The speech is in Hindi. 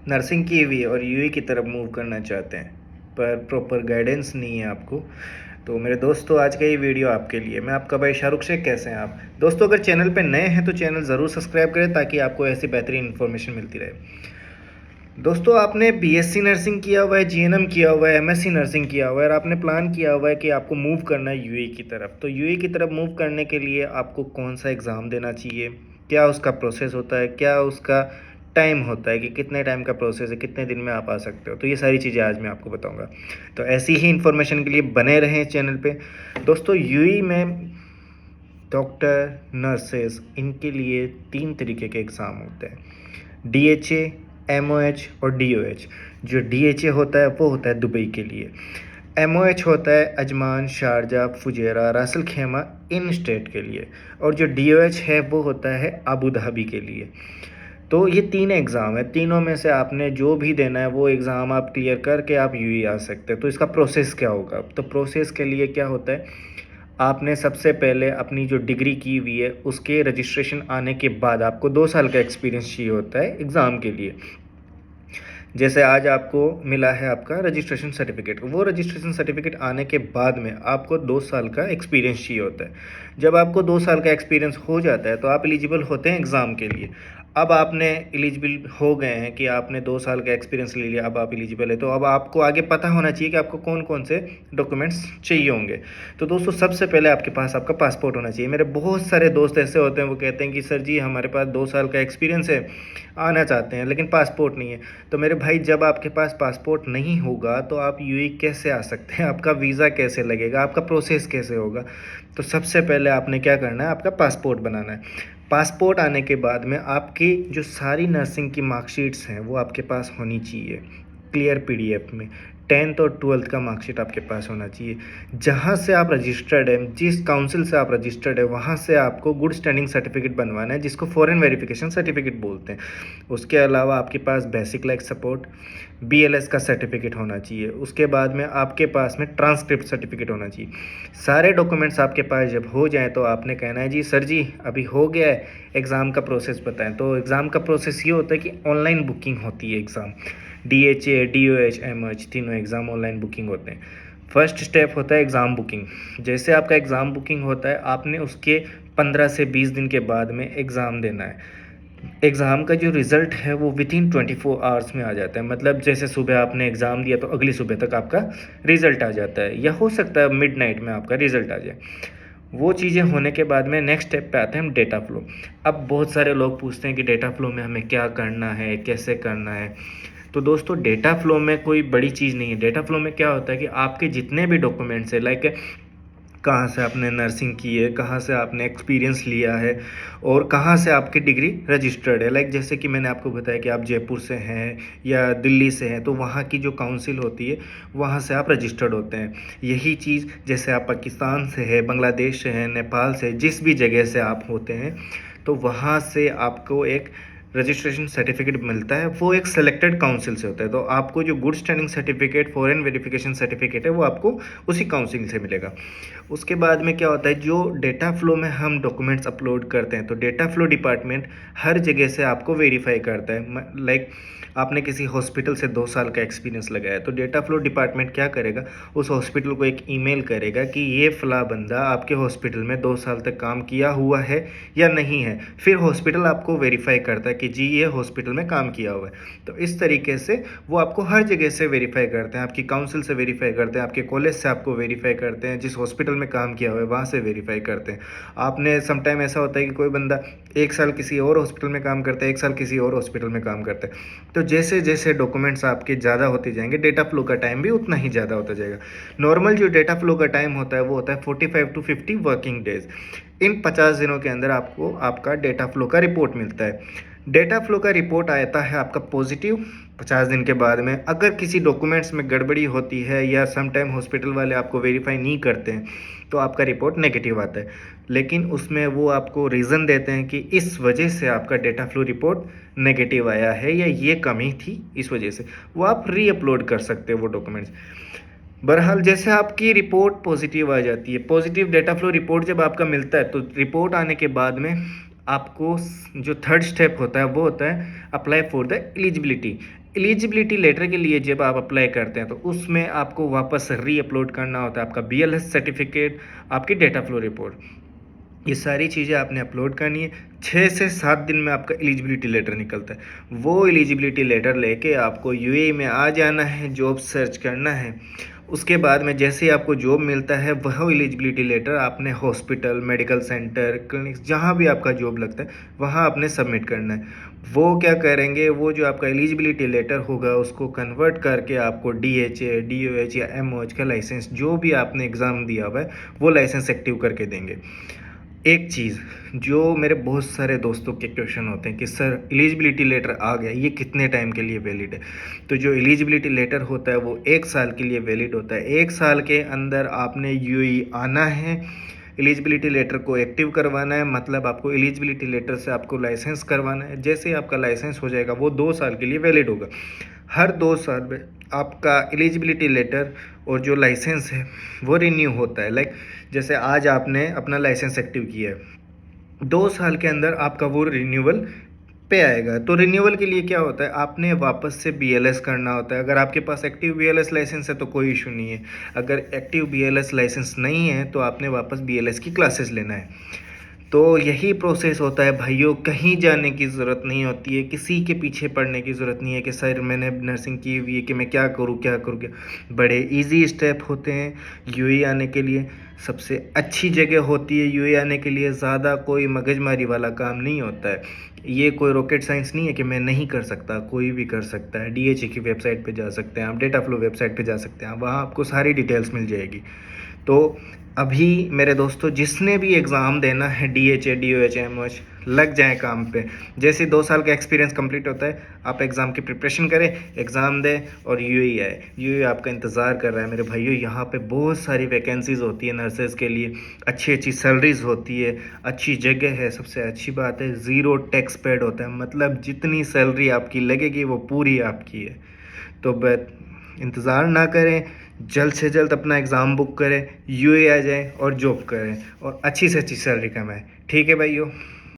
नर्सिंग की हुई और यूए की तरफ मूव करना चाहते हैं पर प्रॉपर गाइडेंस नहीं है आपको, तो मेरे दोस्तों आज का ये वीडियो आपके लिए। मैं आपका भाई शाहरुख शेख। कैसे हैं आप दोस्तों? अगर चैनल पे नए हैं तो चैनल ज़रूर सब्सक्राइब करें ताकि आपको ऐसी बेहतरीन इन्फॉर्मेशन मिलती रहे। दोस्तों, आपने बीएससी नर्सिंग किया हुआ है, जीएनएम किया हुआ है, एमएससी नर्सिंग किया हुआ है और आपने प्लान किया हुआ है कि आपको मूव करना है यूए की तरफ। तो यूए की तरफ मूव करने के लिए आपको कौन सा एग्ज़ाम देना चाहिए, क्या उसका प्रोसेस होता है, क्या उसका टाइम होता है कि कितने टाइम का प्रोसेस है, कितने दिन में आप आ सकते हो, तो ये सारी चीज़ें आज मैं आपको बताऊंगा। तो ऐसी ही इन्फॉर्मेशन के लिए बने रहें चैनल पे। दोस्तों, यूए में डॉक्टर, नर्सेस, इनके लिए 3 तरीके के एग्ज़ाम होते हैं: डीएचए, एमओएच और डीओएच। जो डीएचए होता है वो होता है दुबई के लिए। एमओएच होता है अजमान, शारजा, फुजेरा, रासल खेमा, इन स्टेट के लिए। और जो डीओएच है वो होता है अबू धाबी के लिए। तो ये 3 एग्ज़ाम है, तीनों में से आपने जो भी देना है वो एग्ज़ाम आप क्लियर करके आप यूए आ सकते हैं। तो इसका प्रोसेस क्या होगा? तो प्रोसेस के लिए क्या होता है, आपने सबसे पहले अपनी जो डिग्री की हुई है उसके रजिस्ट्रेशन आने के बाद आपको 2 साल का एक्सपीरियंस चाहिए होता है एग्ज़ाम के लिए। जैसे आज आपको मिला है आपका रजिस्ट्रेशन सर्टिफिकेट, वो रजिस्ट्रेशन सर्टिफिकेट आने के बाद में आपको 2 साल का एक्सपीरियंस चाहिए होता है। जब आपको 2 साल का एक्सपीरियंस हो जाता है तो आप एलिजिबल होते हैं एग्ज़ाम के लिए। अब आपने एलिजिबल हो गए हैं कि आपने 2 साल का एक्सपीरियंस ले लिया, अब आप एलिजिबल है, तो अब आपको आगे पता होना चाहिए कि आपको कौन कौन से डॉक्यूमेंट्स चाहिए होंगे। तो दोस्तों, सबसे पहले आपके पास आपका पासपोर्ट होना चाहिए। मेरे बहुत सारे दोस्त ऐसे होते हैं, वो कहते हैं कि सर जी हमारे पास 2 साल का एक्सपीरियंस है, आना चाहते हैं लेकिन पासपोर्ट नहीं है। तो मेरे भाई, जब आपके पास पासपोर्ट नहीं होगा तो आप यूएई कैसे आ सकते हैं? आपका वीज़ा कैसे लगेगा? आपका प्रोसेस कैसे होगा? तो सबसे पहले आपने क्या करना है, आपका पासपोर्ट बनाना है। पासपोर्ट आने के बाद में आपकी जो सारी नर्सिंग की मार्कशीट्स हैं वो आपके पास होनी चाहिए क्लियर पीडीएफ में। 10th और 12th का मार्कशीट आपके पास होना चाहिए। जहाँ से आप रजिस्टर्ड हैं, जिस काउंसिल से आप रजिस्टर्ड है, वहाँ से आपको गुड स्टैंडिंग सर्टिफिकेट बनवाना है, जिसको फॉरेन वेरिफिकेशन सर्टिफिकेट बोलते हैं। उसके अलावा आपके पास बेसिक लाइफ सपोर्ट, बीएलएस का सर्टिफिकेट होना चाहिए। उसके बाद में आपके पास में ट्रांसक्रिप्ट सर्टिफिकेट होना चाहिए। सारे डॉक्यूमेंट्स आपके पास जब हो जाएँ तो आपने कहना है जी सर जी अभी हो गया है, एग्ज़ाम का प्रोसेस बताएं। तो एग्ज़ाम का प्रोसेस ये होता है कि ऑनलाइन बुकिंग होती है एग्ज़ाम। डीएचए, डीओएच, एमओएच तीनों एग्ज़ाम ऑनलाइन बुकिंग होते हैं। फर्स्ट स्टेप होता है एग्ज़ाम बुकिंग। जैसे आपका एग्ज़ाम बुकिंग होता है, आपने उसके 15 से 20 दिन के बाद में एग्ज़ाम देना है। एग्ज़ाम का जो रिज़ल्ट है वो विथिन 24 आवर्स में आ जाता है। मतलब जैसे सुबह आपने एग्ज़ाम दिया तो अगली सुबह तक आपका रिज़ल्ट आ जाता है, या हो सकता है मिडनाइट में आपका रिज़ल्ट आ जाए। वो चीज़ें होने के बाद में नेक्स्ट स्टेप पे आते हैं हम डेटा फ्लो। अब बहुत सारे लोग पूछते हैं कि डेटा फ्लो में हमें क्या करना है, कैसे करना है। तो दोस्तों, डेटा फ्लो में कोई बड़ी चीज़ नहीं है। डेटा फ्लो में क्या होता है कि आपके जितने भी डॉक्यूमेंट्स है, लाइक कहाँ से आपने नर्सिंग की है, कहाँ से आपने एक्सपीरियंस लिया है और कहाँ से आपकी डिग्री रजिस्टर्ड है। लाइक जैसे कि मैंने आपको बताया कि आप जयपुर से हैं या दिल्ली से हैं, तो वहाँ की जो काउंसिल होती है वहाँ से आप रजिस्टर्ड होते हैं। यही चीज़ जैसे आप पाकिस्तान से है, बांग्लादेश से हैं, नेपाल से, जिस भी जगह से आप होते हैं, तो वहाँ से आपको एक रजिस्ट्रेशन सर्टिफिकेट मिलता है। वो एक सेलेक्टेड काउंसिल से होता है। तो आपको जो good standing certificate, foreign verification certificate है, वो आपको उसी काउंसिल से मिलेगा। उसके बाद में क्या होता है, जो डेटा फ्लो में हम डॉक्यूमेंट्स अपलोड करते हैं, तो डेटा फ्लो डिपार्टमेंट हर जगह से आपको वेरीफाई करता है। लाइक आपने किसी हॉस्पिटल से 2 साल का एक्सपीरियंस लगाया, तो डेटा फ्लो डिपार्टमेंट क्या करेगा, उस हॉस्पिटल को एक ईमेल करेगा कि ये फ़ला बंदा आपके हॉस्पिटल में 2 साल तक काम किया हुआ है या नहीं है। फिर हॉस्पिटल आपको वेरीफाई करता है कि जी ये हॉस्पिटल में काम किया हुआ है। तो इस तरीके से वो आपको हर जगह से वेरीफाई करते हैं। आपकी काउंसिल से वेरीफाई करते हैं, आपके कॉलेज से आपको वेरीफाई करते हैं, जिस हॉस्पिटल में काम किया हुआ है वहाँ से वेरीफाई करते हैं। आपने समटाइम ऐसा होता है कि कोई बंदा 1 साल किसी और हॉस्पिटल में काम करता है, 1 साल किसी और हॉस्पिटल में काम करता है। तो जैसे जैसे डॉक्यूमेंट्स आपके ज़्यादा होते जाएंगे, डेटा फ्लो का टाइम भी उतना ही ज़्यादा होता जाएगा। नॉर्मल जो डेटा फ्लो का टाइम होता है वो होता है 45 टू 50 वर्किंग डेज। इन 50 दिनों के अंदर आपको आपका डेटा फ्लो का रिपोर्ट मिलता है। डेटा फ्लो का रिपोर्ट आता है आपका पॉजिटिव 50 दिन के बाद में। अगर किसी डॉक्यूमेंट्स में गड़बड़ी होती है या सम टाइम हॉस्पिटल वाले आपको वेरीफाई नहीं करते हैं, तो आपका रिपोर्ट नेगेटिव आता है। लेकिन उसमें वो आपको रीज़न देते हैं कि इस वजह से आपका डेटा फ्लो रिपोर्ट नेगेटिव आया है या ये कमी थी इस वजह से, वो आप री अपलोड कर सकते हो वो डॉक्यूमेंट्स। बहरहाल जैसे आपकी रिपोर्ट पॉजिटिव आ जाती है, पॉजिटिव डेटा फ्लो रिपोर्ट जब आपका मिलता है, तो रिपोर्ट आने के बाद में आपको जो थर्ड स्टेप होता है वो होता है apply for the eligibility. Eligibility letter के लिए जब आप अप्लाई करते हैं तो उसमें आपको वापस री अपलोड करना होता है आपका BLS सर्टिफिकेट, आपकी डेटा फ्लो रिपोर्ट, ये सारी चीज़ें आपने अपलोड करनी है। 6 से 7 दिन में आपका एलिजिबिलिटी लेटर निकलता है। वो एलिजिबिलिटी लेटर लेके आपको यूएई में आ जाना है, जॉब सर्च करना है। उसके बाद में जैसे ही आपको जॉब मिलता है वह एलिजिबिलिटी लेटर आपने हॉस्पिटल, मेडिकल सेंटर, क्लिनिक, जहाँ भी आपका जॉब लगता है वहाँ आपने सबमिट करना है। वो क्या करेंगे, वो जो आपका एलिजिबिलिटी लेटर होगा उसको कन्वर्ट करके आपको DHA, DOH या MOH का लाइसेंस, जो भी आपने एग्ज़ाम दिया हुआ है वो लाइसेंस एक्टिव करके देंगे। एक चीज़ जो मेरे बहुत सारे दोस्तों के क्वेश्चन होते हैं कि सर एलिजिबिलिटी लेटर आ गया, ये कितने टाइम के लिए वैलिड है? तो जो एलिजिबिलिटी लेटर होता है वो 1 साल के लिए वैलिड होता है। 1 साल के अंदर आपने यूएई आना है, एलिजिबिलिटी लेटर को एक्टिव करवाना है, मतलब आपको एलिजिबिलिटी लेटर से आपको लाइसेंस करवाना है। जैसे ही आपका लाइसेंस हो जाएगा वो 2 साल के लिए वैलिड होगा। हर 2 साल में आपका एलिजिबिलिटी लेटर और जो लाइसेंस है वो रिन्यू होता है। लाइक जैसे आज आपने अपना लाइसेंस एक्टिव किया है, 2 साल के अंदर आपका वो रिन्यूअल पे आएगा। तो रिन्यूअल के लिए क्या होता है, आपने वापस से BLS करना होता है। अगर आपके पास एक्टिव BLS लाइसेंस है तो कोई इशू नहीं है, अगर एक्टिव BLS लाइसेंस नहीं है तो आपने वापस BLS की क्लासेस लेना है। तो यही प्रोसेस होता है भाइयों, कहीं जाने की ज़रूरत नहीं होती है, किसी के पीछे पड़ने की ज़रूरत नहीं है कि सर मैंने नर्सिंग की हुई है कि मैं क्या करूँ क्या करूँ क्या। बड़े इजी स्टेप होते हैं यूएई आने के लिए। सबसे अच्छी जगह होती है यूएई आने के लिए, ज़्यादा कोई मगजमारी वाला काम नहीं होता है। ये कोई रॉकेट साइंस नहीं है कि मैं नहीं कर सकता, कोई भी कर सकता है। DHA की वेबसाइट पे जा सकते हैं आप, डेटा फ्लो वेबसाइट पे जा सकते हैं, वहाँ आपको सारी डिटेल्स मिल जाएगी। तो अभी मेरे दोस्तों जिसने भी एग्ज़ाम देना है DHA, DOH, MOH, लग जाए काम पे। जैसे 2 साल का एक्सपीरियंस कंप्लीट होता है आप एग्ज़ाम की प्रिपरेशन करें, एग्ज़ाम दें और यूएई आए। यूएई आपका इंतज़ार कर रहा है मेरे भाइयों। यहाँ पे बहुत सारी वैकेंसीज़ होती है नर्सेज़ के लिए, अच्छी अच्छी सैलरीज़ होती है, अच्छी जगह है। सबसे अच्छी बात है ज़ीरो टैक्स पेड होता है, मतलब जितनी सैलरी आपकी लगेगी वो पूरी आपकी है। तो बस इंतज़ार ना करें, जल्द से जल्द अपना एग्ज़ाम बुक करें, यूएई आ जाएं और जॉब करें और अच्छी से अच्छी सैलरी कमाएं। ठीक है भाइयों।